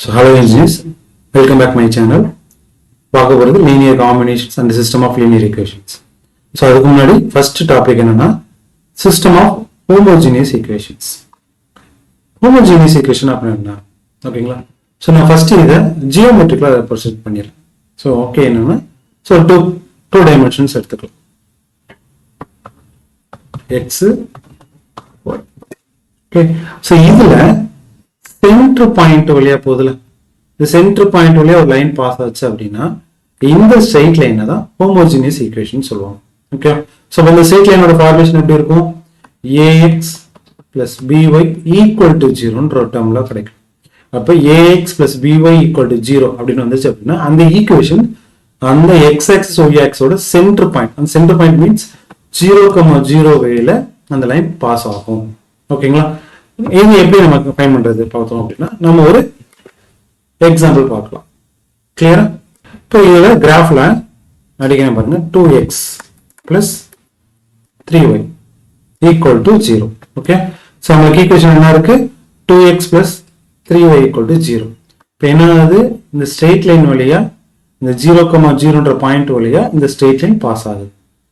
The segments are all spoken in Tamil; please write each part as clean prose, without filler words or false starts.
So hello engineers, welcome back to my channel. பார்க்க போறது linear combinations and the system of linear equations. So அதுக்கு முன்னாடி first topic என்னன்னா system of homogeneous equations. Homogeneous equation அப்படின்னா ஓகேங்களா? So நான் first இதை geometrically represent பண்ணிடுறேன். So okay என்னன்னா so two dimensions எடுத்துக்கலாம். X y. Okay. So இதுல சென்டர் பாயிண்ட் வழியா போகுதுல, இந்த சென்டர் பாயிண்ட் வழியா ஒரு லைன் பாஸ் ஆச்சு அப்படின்னா இந்த ஸ்ட்ரெயிட் லைனை தான் ஹோமோஜினியஸ் ஈக்குவேஷன் சொல்லுவாங்க. ஓகே, ஸோ இந்த ஸ்ட்ரெயிட் லைனோட ஃபார்மேஷன் எப்படி இருக்கும்? A x plus b y equal to ஜீரோன்ற ஒரு டேர்ம்ல கிடைக்கும். அப்போ a x plus b y equal to zero அப்படின்னு வந்துச்சு அப்படின்னா அந்த ஈக்குவேஷன் அந்த எக்ஸ் ஆக்சிஸ் ஒய் ஆக்ஸோட சென்டர் பாயிண்ட், அந்த சென்டர் பாயிண்ட் மீன்ஸ் 0,0 வேல அந்த லைன் பாஸ் ஆகும். ஓகேங்களா? இது எப்படி நமக்கு ஃபைண்ட் பண்றது பார்த்தோம் அப்படின்னா நம்ம ஒரு எக்ஸாம்பிள் பார்க்கலாம். கிளியரா? இப்போ இதுல கிராஃப்ல அடிக்கிறேன் பாருங்க, 2x plus 3y equal to 0. Okay, so நமக்கு ஈக்குவேஷன் என்ன இருக்கு? 2x plus 3y equal to 0. இப்போ என்ன ஆகுது? இந்த ஸ்ட்ரெயிட் லைன் வழியா இந்த 0,0ன்ற பாயிண்ட் வழியா இந்த ஸ்ட்ரெயிட் லைன் பாஸ் ஆகுது.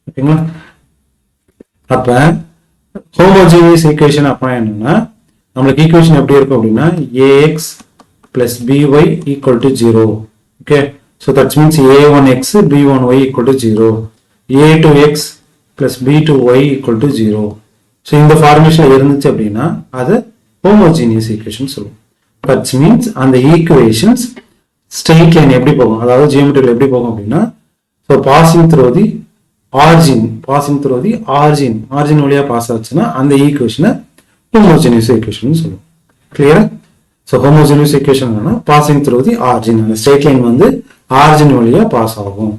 ஓகேங்களா? அப்ப ஹோமோஜீனியஸ் ஈக்குவேஷன் அப்ப என்னன்னா நம்மளுக்கு ஈக்குவேஷன் எப்படி இருக்கும் அப்படின்னா ax plus by equal to 0. Okay, so that means a1x b1y equal to 0, a2x plus b2y equal to 0. so இந்த ஃபார்மேஷன்ல இருந்துச்சு அப்படின்னா அது ஹோமோஜீனியஸ் ஈக்குவேஷன் சொல்லுவோம். that means அந்த ஈக்குவேஷன்ஸ் ஸ்ட்ரெயிட் லைன் எப்படி போகும், அதாவது ஜியோமெட்ரியில் எப்படி போகும் அப்படின்னா so passing through the origin வழியா பாஸ் ஆச்சுன்னா அந்த ஈக்குவேஷனை homogeneous equation சொல்லுவோம். கிளியரா? சோ homogeneous equation என்னன்னா passing through the origin, அந்த ஸ்ட்ரெயிட் லைன் வந்து origin வழியா பாஸ் ஆகும்.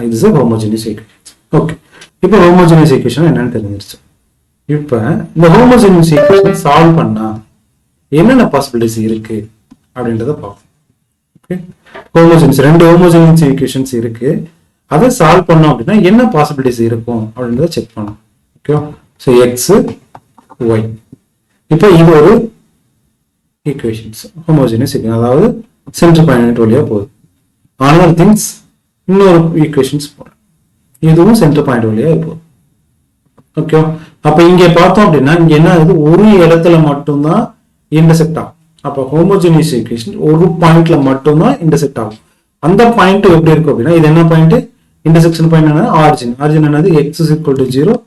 இது is a homogeneous equation. Okay, இப்போ homogeneous equation என்னன்னு தெரிஞ்சிருச்சு. இப்போ இந்த homogeneous equation சால்வ் பண்ணா என்னென்ன பாசிபிலிட்டிஸ் இருக்கு அப்படின்றத பார்ப்போம். ஓகே, ரெண்டு homogeneous equations இருக்கு, அதை சால்வ் பண்ணோம் அப்படின்னா என்ன பாசிபிலிட்டிஸ் இருக்கும் அப்படின்றத செக் பண்ணணும். ஓகே, சோ x y, இப்போ இது ஒரு ஈக்குவேஷன்ஸ் ஹோமோஜினியஸ் ஈக்குவேஷன், அதாவது சென்டர் பாயிண்ட் வழியா போகுது. another things இன்னொரு ஈக்குவேஷன்ஸ் போறேன், இதுவும் சென்டர் பாயிண்ட் வழியா போகுது. ஓகே, அப்ப இங்க பார்த்தோம் அப்படின்னா இங்க என்ன ஆகுது? ஒரு இடத்துல மட்டும்தான் இன்டர்செக்ட் ஆகும். அப்ப ஹோமோஜினியஸ் ஈக்குவேஷன் ஒரு பாயிண்ட்ல மட்டும்தான் இன்டர்செக்ட் ஆகும். அந்த பாயிண்ட் எப்படி இருக்கும் அப்படின்னா இது என்ன பாயிண்ட்? இன்டர்செக்ஷன் பாயிண்ட் என்ன? ஆரிஜின் என்னது? x is equal to 0,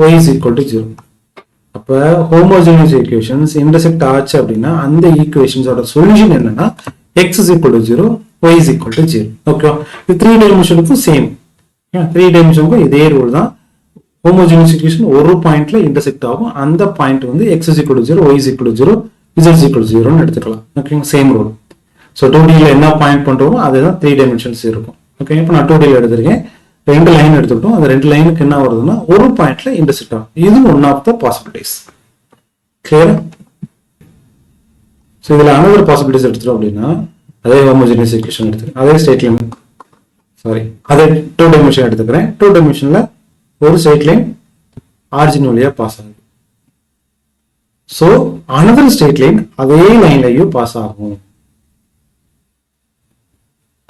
y is equal to 0. அப்ப ஹோமோஜினியஸ் ஈக்குவேஷன்ஸ் இன்டர்செக்ட் ஆச்சு அப்படின்னா அந்த ஈக்குவேஷன்ஸோட சொல்யூஷன் என்னன்னா x is equal to 0, y is equal to 0. Okay, இது 3 டைமென்ஷனுக்கும் சேம். 3 டைமென்ஷனுக்கும் இதே ரூல் தான். ஹோமோஜினியஸ் ஈக்குவேஷன் ஒரு பாயிண்ட்ல இன்டர்செக்ட் ஆகும், அந்த பாயிண்ட் வந்து x is equal to 0, y is equal to 0, z is equal to 0 ன்னு எடுத்துக்கலாம். ஓகேங்க, சேம் ரூல். ஸோ 2D ல என்ன பாயிண்ட் பண்றோமோ அதுதான் 3 டைமென்ஷன்ஸ் இருக்கும். ஓகே, இப்போ நான் 2D ல எடுத்திருக்கேன், ரெண்டு லைன் எடுத்துக்கிட்டோம், அந்த ரெண்டு லைனுக்கு என்ன வருதுன்னா ஒரு பாயிண்ட்ல இன்டர்செக்ட் ஆகும். இது one of the possibilities. Clear? So இதுல another பாசிபிலிட்டிஸ் எடுத்துட்டோம் அப்படின்னா அதே ஹோமோஜினியஸ் ஈக்குவேஷன் எடுத்துக்கிறேன், அதே ஸ்ட்ரெயிட் லைன், அதே 2 டைமென்ஷன் எடுத்துக்கிறேன். 2 டைமென்ஷன்ல ஒரு ஸ்ட்ரெயிட் லைன் ஆரிஜின் வழியா பாஸ் ஆகுது. ஸோ another ஸ்ட்ரெயிட் லைன் அதே லைன்லயும் பாஸ் ஆகும்.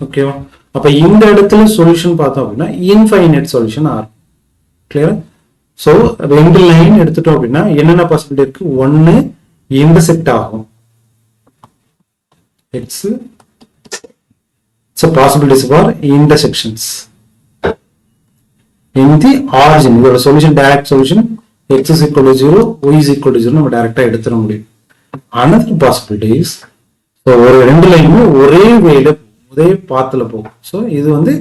ஓகேவா? அப்ப இந்த இடத்துல சொல்யூஷன் பார்த்தோம் அப்படின்னா இன்ஃபைனைட் சொல்யூஷன் ஆகும். கிளியர்? சோ ரெண்டு லைன் எடுத்துட்டோம் அப்படின்னா என்னென்ன பாசிபிலிட்டி இருக்கு? ஒன்னு இன்டர்செக்ட் ஆகும், x so possibilities for intersections in the origin. இதோட solution direct solution x is equal to 0, y is equal to 0 நம்ம டைரக்டா எடுத்துட முடியும். another possibilities so ஒரு ரெண்டு லைனுமே ஒரே வேல ஒரே பாத்துல போகும். ஸோ இது வந்து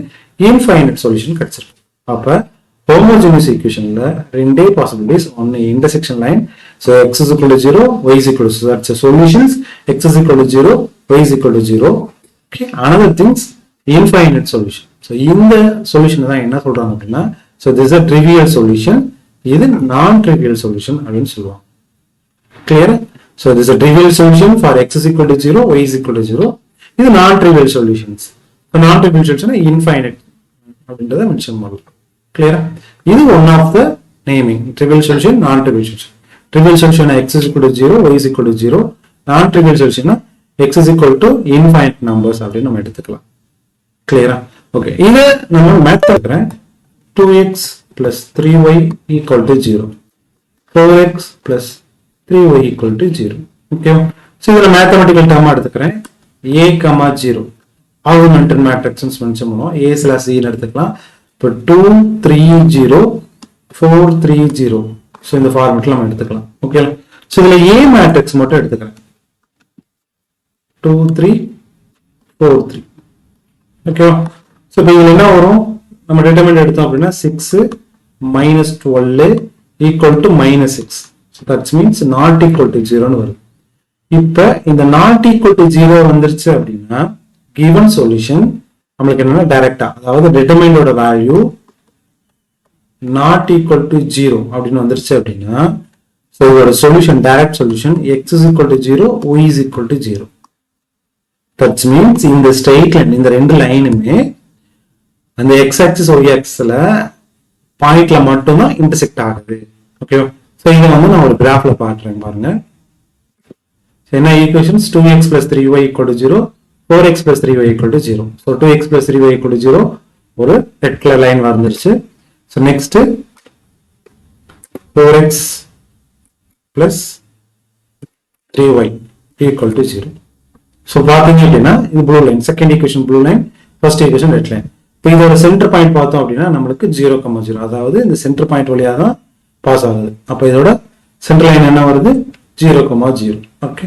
இன்ஃபைனைட் சொல்யூஷன் கிடைச்சிருக்கு. அப்ப ஹோமோஜினியஸ் ஈக்குவேஷன்ல ரெண்டே பாசிபிலிட்டிஸ், ஒன்னு intersection line, so x is equal to 0, y is equal to 0, that's the solutions. x is equal to 0, y is equal to 0. Okay, another things infinite solution. So இந்த சொல்யூஷன் தான் என்ன சொல்றாங்க அப்படின்னா so this is a trivial solution, இது நான் trivial solution அப்படின்னு சொல்லுவாங்க. Clear? So this is a trivial solution for x is equal to 0, y is equal to 0. இது non trivial solutions. Non trivial solution infinite அப்படின்றத மென்ஷன் பண்ணலாம். கிளியரா? இது one of the naming, trivial solution, non trivial solution. Trivial solution x is equal to 0, y is equal to 0. Non-trivial solution x is equal to infinite numbers அப்படின்னு நம்ம எடுத்துக்கலாம். கிளியரா? ஓகே, இதை நம்ம மேத் பண்ணுறேன். 2x plus 3y equal to 0. 4x plus 3y equal to 0. Okay, so இதில் மேத்தமெட்டிக்கல் டேர்மாக எடுத்துக்கிறேன். a, 0 ஆகுமெண்டட் மேட்ரிக்ஸ்னு மென்ஷன் பண்ணுவோம். a ஸ்லாஷ் c எடுத்துக்கலாம். இப்போ 2 3 0 4 3 0. ஸோ இந்த ஃபார்மெட்டில் நம்ம எடுத்துக்கலாம். ஓகே, ஸோ இதில் a மேட்ரிக்ஸ் மட்டும் எடுத்துக்கிறேன். 2 3 4 3. ஓகேவா? ஸோ இப்போ இதில் என்ன வரும்? நம்ம டிட்டர்மினன்ட் எடுத்தோம் அப்படின்னா 6 minus 12 equal to minus 6. So that means not equal to 0 வருது. இப்போ இந்த not equal to 0 வந்துருச்சு அப்படின்னா given solution நம்மளுக்கு என்னன்னா டைரக்டா, அதாவது டிட்டர்மினன்டோட வேல்யூ not equal to 0 அப்படின்னு வந்துருச்சு அப்படின்னா ஸோ இதோட solution, direct solution x is equal to 0, y is equal to 0. That means இந்த ஸ்ட்ரெயிட் லைன், இந்த ரெண்டு லைனுமே அந்த x axis y axisல பாயிண்ட்ல மட்டும்தான் இன்டர்செக்ட் ஆகுது. ஓகேவா? ஸோ இதை வந்து நான் ஒரு கிராஃப்ல பாக்குறேன் பாருங்க. என்ன equations? 2x plus 3y equal to 0, 4x plus 3y equal to 0. So 2x plus 3y equal to 0 ஒரு ரெட் கலர் லைன் வந்துருச்சு. So next 4x plus 3y equal to 0. So பார்த்தீங்க அப்படின்னா இது blue line, second equation blue line, first equation red line. இப்போ இதோட சென்டர் பாயிண்ட் பார்த்தோம் அப்படின்னா நம்மளுக்கு 0,0, அதாவது இந்த சென்டர் பாயிண்ட் வழியாக தான் பாஸ் ஆகுது. அப்போ இதோட சென்டர் லைன் என்ன வருது? 0,0. ஓகே,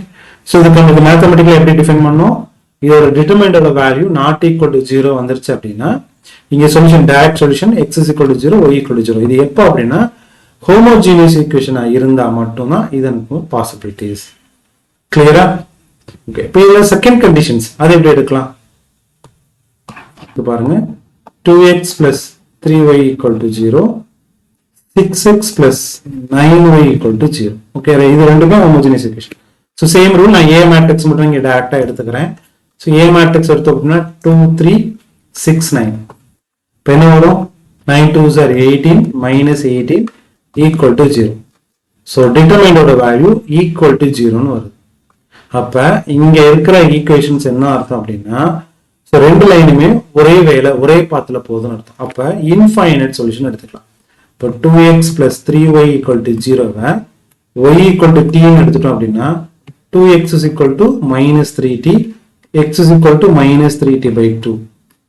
ஸோ இதுக்கு நமக்கு மேத்தமெட்டிக்கலா எப்படி டிஃபைன் பண்ணோம்? இதோட டிட்டர்மினன்டோட வேல்யூ நாட் ஈக்குவல் டு 0 வந்துருச்சு அப்படின்னா இங்க solution, direct solution x is equal to 0, y equal to 0. இது எப்போ அப்படின்னா ஹோமோஜீனியஸ் ஈக்குவேஷனா இருந்தா மட்டும்தான் இதற்கு பாசிபிலிட்டிஸ். கிளியரா? ஓகே, இப்போ இதுல செகண்ட் கண்டிஷன்ஸ் அது எப்படி எடுக்கலாம்? பாருங்க, 2x plus 3y equal to 0, 6x plus 9y equal to 0. Okay, இது ரெண்டுமே homogeneous equation. So same rule, நான் a மேட்ரிக்ஸ் மட்டும் இங்க டைரக்டா எடுத்துக்கிறேன். ஸோ a மேட்ரிக்ஸ் எடுத்தோம் அப்படின்னா 2 3 6 9. இப்போ என்ன வரும்? 9 2s are 18 minus 18 equal to 0. So டிட்டர்மினன்டோட வேல்யூ ஈக்குவல் டு 0ன்னு வருது. அப்ப இங்க இருக்கிற ஈக்குவேஷன்ஸ் என்ன அர்த்தம் அப்படின்னா ஸோ ரெண்டு லைனுமே ஒரே வேலை, ஒரே பாத்துல போகுதுன்னு அர்த்தம். அப்ப இன்ஃபைனைட் சொல்யூஷன் எடுத்துக்கலாம். இப்போ 2x plus 3y equal to 0வை y equal to t எடுத்துட்டோம் அப்படின்னா 2x is equal to minus 3t, x is equal to minus 3t by 2.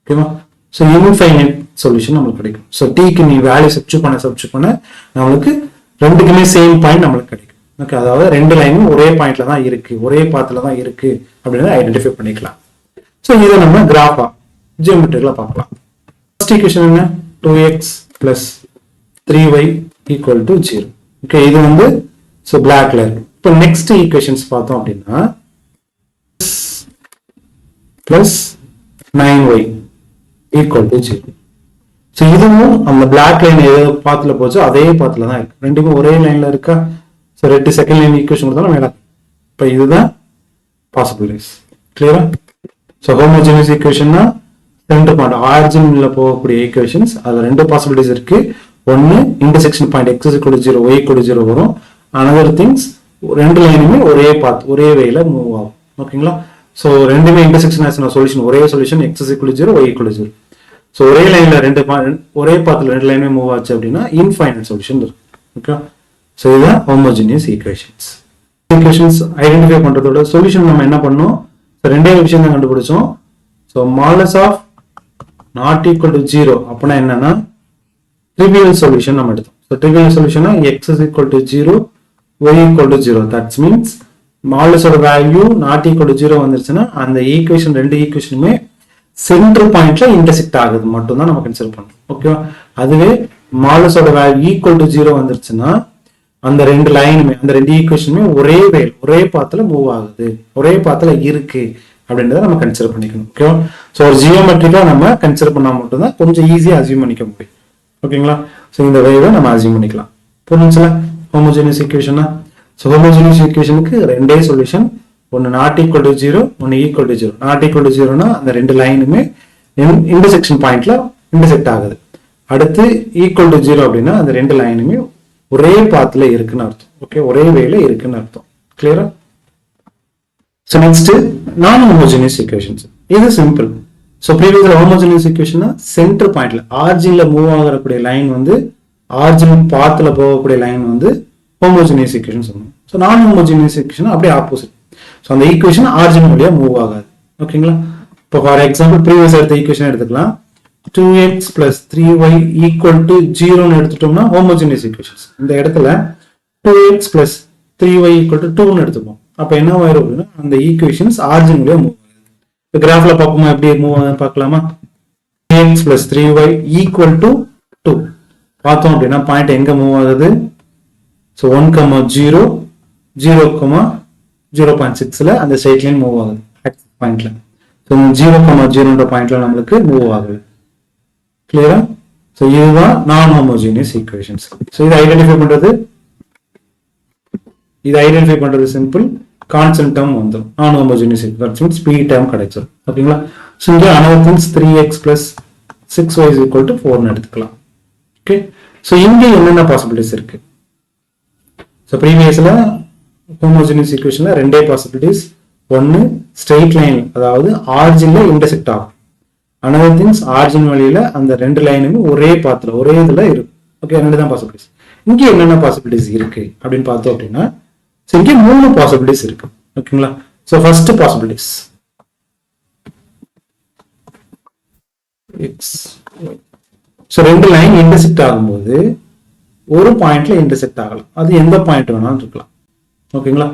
ஓகேவா? ஸோ இன்ஃபைனைட் சொல்யூஷன் நம்மளுக்கு கிடைக்கும். ஸோ டீக்கு நீ வேல்யூ சப்ஸ்டிட்யூட் பண்ண நம்மளுக்கு ரெண்டுக்குமே சேம் பாயிண்ட் நம்மளுக்கு கிடைக்கும். ஓகே, அதாவது ரெண்டு லைனும் ஒரே பாயிண்ட்ல தான் இருக்கு, ஒரே பாத்துல தான் இருக்கு அப்படின்னு ஐடென்டிஃபை பண்ணிக்கலாம். ஸோ இதை நம்ம கிராஃபா ஜியோமெட்ரிக்கலா பார்க்கலாம். ஃபர்ஸ்ட் ஈக்குவேஷன் என்ன? 2x plus 3y equal to 0. Okay, இது வந்து ஸோ பிளாக்ல இருக்கு. இப்போ நெக்ஸ்ட் ஈக்குவேஷன்ஸ் பார்த்தோம் அப்படின்னா plus 9y equal to 0. So இதுவும் அந்த பிளாக் லைன் எது பாத்துல போச்சோ அதே பாத்துல தான் இருக்கு, ரெண்டுமே ஒரே லைன்ல இருக்கா. ஸோ ரெண்டு செகண்ட் லைன் ஈக்குவேஷன் கொடுத்தாலும் மேலே. இப்போ இதுதான் பாசிபிலிட்டிஸ். கிளியரா? ஸோ ஹோமோஜீனியஸ் ஈக்குவேஷன்னா சென்டர் பாயிண்ட் ஆரிஜின்ல போகக்கூடிய ஈக்குவேஷன்ஸ், அதுல ரெண்டு பாசிபிலிட்டிஸ் இருக்கு. ஒன்னு intersection point x is equal to 0, y equal to 0 வரும். another things ரெண்டு லைனுமே ஒரே பாத், ஒரே வேல மூவ் ஆகும். ஓகேங்களா? ஸோ ரெண்டுமே இன்டர்செக்ஷன் ஆஸ் சொல்யூஷன், ஒரே solution x is equal to 0, y equal to 0. So ஒரே லைன்ல ஒரே பாத்துல ரெண்டு லைனுமே மூவ் ஆச்சு அப்படின்னா இன்ஃபைனைட் சொல்யூஷன் இருக்கு. ஓகே, ஸோ இதுதான் ஹோமோஜீனியஸ் ஈக்குவேஷன்ஸ். ஈக்குவேஷன்ஸ் ஐடென்டிஃபை பண்றதோட சொல்யூஷன் நம்ம என்ன பண்ணோம்? ரெண்டே விஷயம் தான் கண்டுபிடிச்சோம். So modulus of not equal to 0 அப்படின்னா என்னன்னா ட்ரிவியல் சொல்யூஷன் நம்ம எடுத்தோம். ஸோ ட்ரிவியல் சொல்யூஷனா x is equal to 0, y equal to 0. That's means மாடலஸோட வேல்யூ நாட் ஈக்குவல் டு 0 வந்துருச்சுன்னா அந்த ஈக்குவேஷன் ரெண்டு ஈக்குவேஷனுமே சென்டர் பாயிண்ட்ல இன்டர்செக்ட் ஆகுது மட்டும் தான் நம்ம கன்சிடர் பண்றோம். ஓகேவா? அதுவே மாடலஸோட வேல்யூ ஈக்குவல் டு 0 வந்துருச்சுன்னா அந்த ரெண்டு லைனுமே, அந்த ரெண்டு ஈக்குவேஷனுமே ஒரே வேல், ஒரே பாத்துல மூவ் ஆகுது, ஒரே பாத்துல இருக்கு அப்படின்றத நம்ம கன்சிடர் பண்ணிக்கணும். ஓகேவா? ஸோ ஒரு ஜியோமெட்ரிக்கா நம்ம கன்சிடர் பண்ணா மட்டும்தான் கொஞ்சம் ஈஸியா அசியூம் பண்ணிக்க முடியும். ஓகேங்களா? ஸோ இந்த வேவை நம்ம அசியூம் பண்ணிக்கலாம். புரிஞ்சுல? ஹோமோஜீனியஸ் ஈக்குவேஷனா? ஸோ ஹோமோஜீனியஸ் ஈக்குவேஷனுக்கு ரெண்டே சொல்யூஷன், ஒன்னு நாட் ஈக்குவல் டு 0, ஒன்னு equal to 0. Not equal to 0னா அந்த ரெண்டு லைனுமே இன்டர்செக்ஷன் பாயிண்ட்ல இன்டர்செக்ட் ஆகுது. அடுத்து ஈக்குவல் டு 0 அப்படின்னா அந்த ரெண்டு லைனுமே ஒரே பாத்துல இருக்குன்னு அர்த்தம். ஓகே, ஒரே வேல இருக்குன்னு அர்த்தம். கிளியரா? So next, non-homogeneous equations. இது simple. So previous homogeneous equation center pointல origin move ஆகக்கூடிய லைன் வந்து origin pathல போகக்கூடிய லைன் வந்து homogeneous equation சொல்லுவோம். So non-homogeneous equation அப்படியே ஆப்போசிட். So அந்த ஈக்குவேஷன் origin வழியா மூவ் ஆகாது. ஓகேங்களா? இப்போ ஃபார் எக்ஸாம்பிள் ப்ரீவியஸ் எடுத்த ஈக்குவேஷன் எடுத்துக்கலாம். 2x plus 3y equal to 0 ன்னு எடுத்துட்டோம்னா homogeneous equations. இந்த இடத்துல 2x plus 3y equal to 2 ன்னு எடுத்துப்போம். அப்ப என்ன ஆயிரும் அப்படின்னா அந்த ஈக்குவேஷன்ஸ் ஆரிஜின் வழியா மூவ் ஆகுது. இந்த கிராஃப்ல பார்ப்போமா எப்படி மூவ் ஆகுதுன்னு பார்க்கலாமா? x plus 3y equal to 2 பார்த்தோம் அப்படின்னா பாயிண்ட் எங்க மூவ் ஆகுது? ஸோ 1,0 0,6ல அந்த ஸ்ட்ரெயிட் லைன் மூவ் ஆகுது பாயிண்ட்ல. ஸோ 0,0ன்ற பாயிண்ட்ல நம்மளுக்கு மூவ் ஆகுது. கிளியரா? ஸோ இதுதான் நான் ஹோமோஜீனியஸ் ஈக்குவேஷன்ஸ். ஸோ இதை ஐடென்டிஃபை பண்றது சிம்பிள். கான்ஸ்டன்ட் டேர்ம் வந்துடும். நான் ஹோமோஜீனியஸ் ஈக்குவேஷன்ஸ் பி டேர்ம் கிடைச்சிடும். ஓகேங்களா? ஸோ இங்கே another things 3x plus 6y is equal to 4 ன்னு எடுத்துக்கலாம். ஓகே. ஸோ இங்கே என்னென்ன பாசிபிலிட்டிஸ் இருக்கு? ஸோ ப்ரீவியஸ்ல ஹோமோஜீனியஸ் ஈக்குவேஷன்ல ரெண்டே பாசிபிலிட்டிஸ். ஒன்னு ஸ்ட்ரெயிட் லைன், அதாவது ஆரிஜின்ல இன்டர்செக்ட் ஆகும். another things ஆரிஜின் வழியில அந்த ரெண்டு லைனுமே ஒரே பாத்துல ஒரே இதுல இருக்கும். ஓகே, ரெண்டு தான் பாசிபிலிட்டிஸ். இங்க என்னென்ன பாசிபிலிட்டிஸ் இருக்கு அப்படின்னு பார்த்தோம் அப்படின்னா இங்க 3 பாசிபிலிட்டிஸ் இருக்கு. ஓகேங்களா? So first possibilities x y. So ரெண்டு லைன் இன்டர்செக்ட் ஆகும்போது ஒரு பாயிண்ட்ல இன்டர்செக்ட் ஆகலாம். அது எந்த பாயிண்ட் வேணாலும் இருக்கலாம். ஓகேங்களா?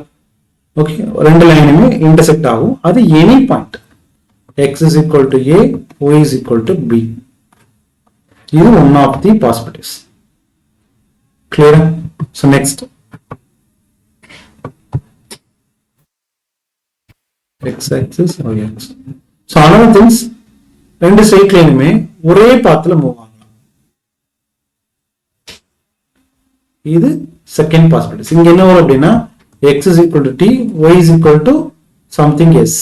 ஓகே, ரெண்டு லைனுமே இன்டர்செக்ட் ஆகும். அது any point. x is equal to a, y is equal to b. இது one of the possibilities. Clear? So next, x axis or x. So another things, ரெண்டு ஸ்ட்ரெயிட் லைனுமே ஒரே பாத்துல மூவ் ஆகலாம். இது செகண்ட் பாசிபிலிட்டி. இங்க என்ன வரும் அப்படின்னா x is equal to t, y is equal to something s.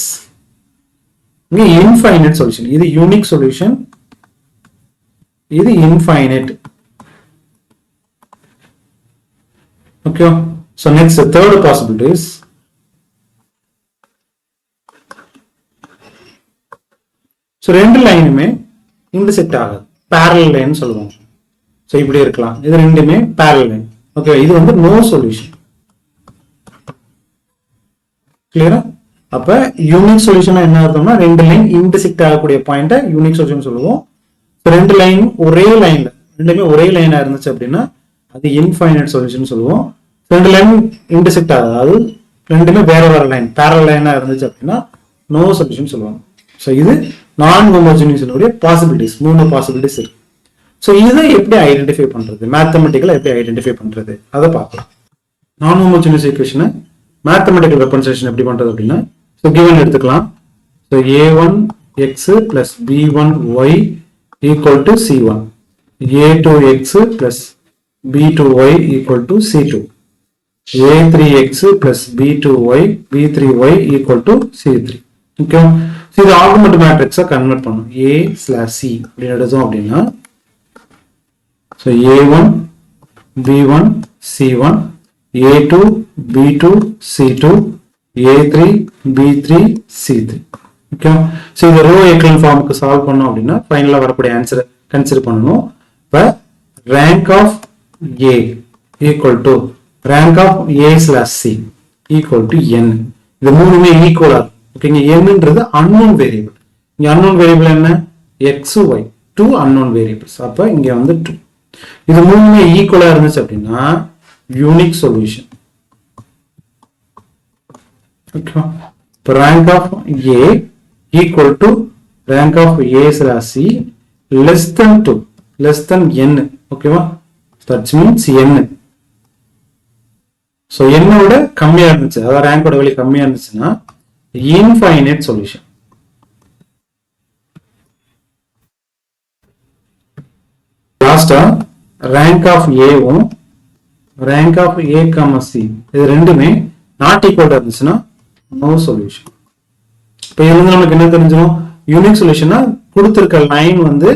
இங்க infinite solution. இது unique solution. இது infinite. Okay. So next, the third possibility is so ரெண்டு லைனுமே இன்டர்செக்ட் ஆகாது. parallel லைன் சொல்லுவாங்க. சோ இப்படி இருக்கலாம். இது ரெண்டுமே parallel லைன். ஓகே, இது வந்து நோ சொல்யூஷன். கிளியரா? அப்ப யூனிக் சொல்யூஷன் என்ன அர்த்தம்னா ரெண்டு லைன் இன்டர்செக்ட் ஆகக்கூடிய பாயிண்ட யூனிக் சொல்யூஷன் சொல்லுவோம். ரெண்டு லைன் ஒரே லைன்ல ரெண்டுமே ஒரே லைனா இருந்துச்சு அப்படின்னா அது இன்ஃபைனைட் சொல்யூஷன் சொல்லுவோம். ரெண்டு லைன் இன்டர்செக்ட் ஆகுது, அதாவது ரெண்டுமே வேற வேற லைன் பேரலல் லைனா இருந்துச்சு அப்படின்னா நோ சொல்யூஷன் சொல்லுவாங்க. ஸோ இது நான் ஹோமோஜீனியஸ் பாசிபிலிட்டிஸ், 3 பாசிபிலிட்டிஸ் இருக்கு. ஸோ இதை எப்படி ஐடென்டிஃபை பண்றது, மேத்தமெட்டிக்கலா எப்படி ஐடென்டிஃபை பண்றது அதை பார்க்கலாம். நான் ஹோமோஜீனியஸ் ஈக்குவேஷனை மேத்தமெட்டிக்கல் ரெப்ரசன்டேஷன் எப்படி பண்றது அப்படின்னா ஸோ கிவன் எடுத்துக்கலாம். So a1 x plus b1 y equal to c1, a2 x plus b2 y equal to c2, a3 x plus b2 y b3 y equal to c3. Okay, so இது ஆகுமெண்ட் மேட்ரிக்ஸா கன்வெர்ட் பண்ணும். a ஸ்லாஷ் c அப்படின்னு எடுத்தோம் அப்படின்னா so a1 b1 c1, a2 b2 c2, a3 b3 c3. Okay, so இந்த ரோ எக்கலன் ஃபார்முக்கு சால்வ் பண்ணோம் அப்படின்னா ஃபைனலா வரக்கூடிய ஆன்சரை கன்சிடர் பண்ணணும். இப்போ rank of a equal to rank of a slash c equal to n. இது மூணுமே ஈக்குவலா இருக்கும். ஓகேங்க, என்னன்றது அன்னோன் வேரியபிள். இங்க அன்னோன் வேரியபிள் என்ன? x y, 2 unknown variables. அப்ப இங்க வந்து 2. இது மூணுமே ஈக்குவலா இருந்துச்சு அப்படின்னா யூனிக் சொல்யூஷன். ஓகே, இப்போ rank of a equal to rank of a slash c less than 2, less than n. ஓகேவா? that means n. so n விட கம்மியா இருந்துச்சு, அதாவது ரேங்கோட வேல்யூ கம்மியா இருந்துச்சுன்னா இன்ஃபைனைட் சொல்யூஷன். லாஸ்டா ரேங்க் ஆஃப் ஏவும் ரேங்க் ஆஃப் a, c இது ரெண்டுமே நாட் ஈக்குவல் இருந்துச்சுன்னா நோ சொல்யூஷன். இப்போ இதுல இருந்து நமக்கு என்ன தெரிஞ்சிடும்? யூனிக் சொல்யூஷனா கொடுத்திருக்க லைன் வந்து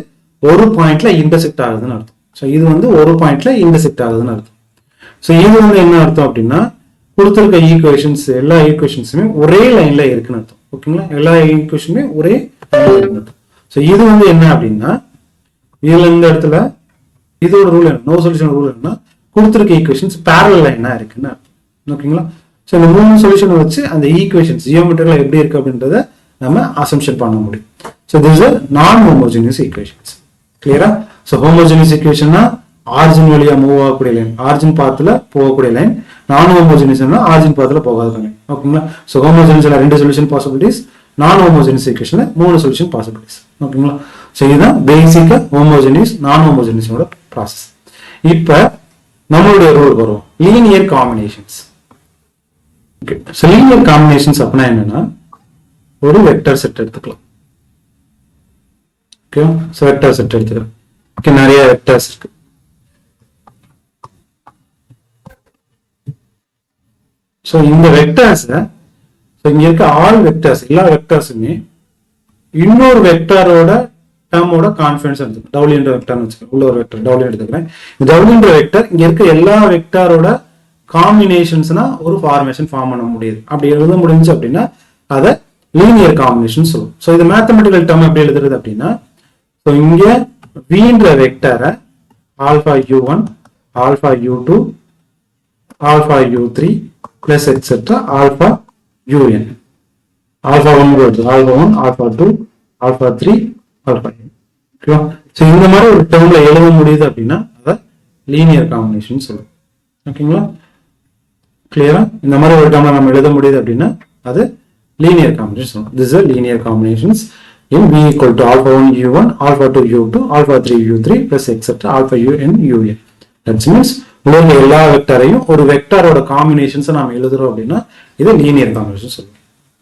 ஒரு பாயிண்ட்ல இன்டர்செக்ட் ஆகுதுன்னு அர்த்தம். ஸோ இது வந்து ஒரு பாயிண்ட்ல இன்டர்செக்ட் ஆகுதுன்னு அர்த்தம். ஸோ இது வந்து என்ன அர்த்தம் அப்படின்னா கொடுத்துருக்க ஈக்குவேஷன்ஸ் எல்லா ஈக்குவேஷன்ஸுமே ஒரே லைன்ல இருக்குன்னு அர்த்தம். ஓகேங்களா, எல்லா ஈக்குவேஷனுமே ஒரே லைன்ல இருக்குன்னு அர்த்தம். ஸோ இது வந்து என்ன அப்படின்னா, இதுல இந்த இடத்துல இதோட ரூல் என்ன, நோ சொல்யூஷன் ரூல் என்ன, கொடுத்துருக்க ஈக்குவேஷன்ஸ் பேரலல் லைனா இருக்குன்னு அர்த்தம். ஓகேங்களா, ஸோ இந்த 3 சொல்யூஷனை வச்சு அந்த ஈக்குவேஷன்ஸ் ஜியோமெட்ரியில எப்படி இருக்கு அப்படின்றத நம்ம அசம்ஷன் பண்ண முடியும். ஸோ திஸ் இஸ் நான் ஹோமோஜினியஸ் ஈக்குவேஷன்ஸ். கிளியரா? ஸோ ஹோமோஜினியஸ் ஈக்குவேஷன்னா ஆரிஜின் வழியா மூவ் ஆகக்கூடிய லைன், ஆரிஜின் பாத்துல போகக்கூடிய லைன். நான் ஹோமோஜினியஸ்னா ஆரிஜின் பாத்துல போகாத லைன். ஓகேங்களா, ஸோ ஹோமோஜினியஸ்ல 2 சொல்யூஷன் பாசிபிலிட்டிஸ், நான் ஹோமோஜினியஸ் ஈக்குவேஷன்ல 3 சொல்யூஷன் பாசிபிலிட்டிஸ். ஓகேங்களா, ஸோ இதுதான் பேசிக்கா ஹோமோஜினியஸ் நான் ஹோமோஜினியஸோட ப்ராசஸ். இப்ப நம்மளுடைய ரூல் வரும், linear combinations. Okay, so linear combinations அப்படின்னா என்னன்னா, ஒரு வெக்டர் செட் எடுத்துக்கலாம். ஓகே, ஸோ வெக்டர் செட் எடுத்துக்கலாம். ஓகே, நிறைய வெக்டர்ஸ் இருக்கு. ஸோ இந்த வெக்டர்ஸ், இங்க இருக்க ஆல் வெக்டர்ஸ், எல்லா வெக்டர்ஸுமே இன்னொரு வெக்டரோட டேர்மோட கான்ஃபிடன்ஸ் எடுத்துக்கணும். டபிள்யூன்ற வெக்டர்னு வச்சுக்கோங்க, உள்ள ஒரு வெக்டர் டபிள்யூ எடுத்துக்கிறேன். இந்த டபிள்யூன்ற வெக்டர் இங்க இருக்க எல்லா வெக்டரோட காம்பினேஷன்ஸ்னா ஒரு ஃபார்மேஷன் ஃபார்ம் பண்ண முடியுது. அப்படி எழுத முடிஞ்சு அப்படின்னா அதை லீனியர் காம்பினேஷன் சொல்லுவோம். ஸோ இது மேத்தமெட்டிக்கல் டேர்ம் எப்படி எழுதுறது அப்படின்னா, ஸோ இங்க வின்ற வெக்டரை alpha u1, alpha u2, alpha u3 plus etcetera alpha un. Alpha 1 வருது, alpha 1, alpha 2, alpha 3, alpha n. ஓகேவா? ஸோ இந்த மாதிரி ஒரு டேர்ம்ல எழுத முடியுது அப்படின்னா அதை லீனியர் காம்பினேஷன் சொல்லுவோம். ஓகேங்களா, கிளியரா? இந்த மாதிரி ஒரு டேர்ம்ல நம்ம எழுத முடியுது அப்படின்னா அது லீனியர் காம்பினேஷன் சொல்லுவோம். This is linear combinations in V equal to alpha 1 u1, alpha 2 u2, alpha 3 u3 plus etc. alpha un un. That means உள்ள எல்லா வெக்டரையும் ஒரு வெக்டரோட காம்பினேஷன்ஸ் நாம எழுதுறோம் அப்படின்னா இது லீனியர் காம்பினேஷன் சொல்லுவோம்.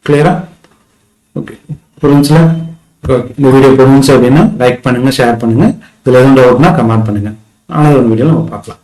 கிளியரா? ஓகே, புரிஞ்சுல? இந்த வீடியோ புரிஞ்சு அப்படின்னா லைக் பண்ணுங்க, ஷேர் பண்ணுங்க. இதுல எதுவும் டவுட்னா கமெண்ட் பண்ணுங்க. ஆனால் ஒரு வீடியோ நம்ம பார்க்கலாம்.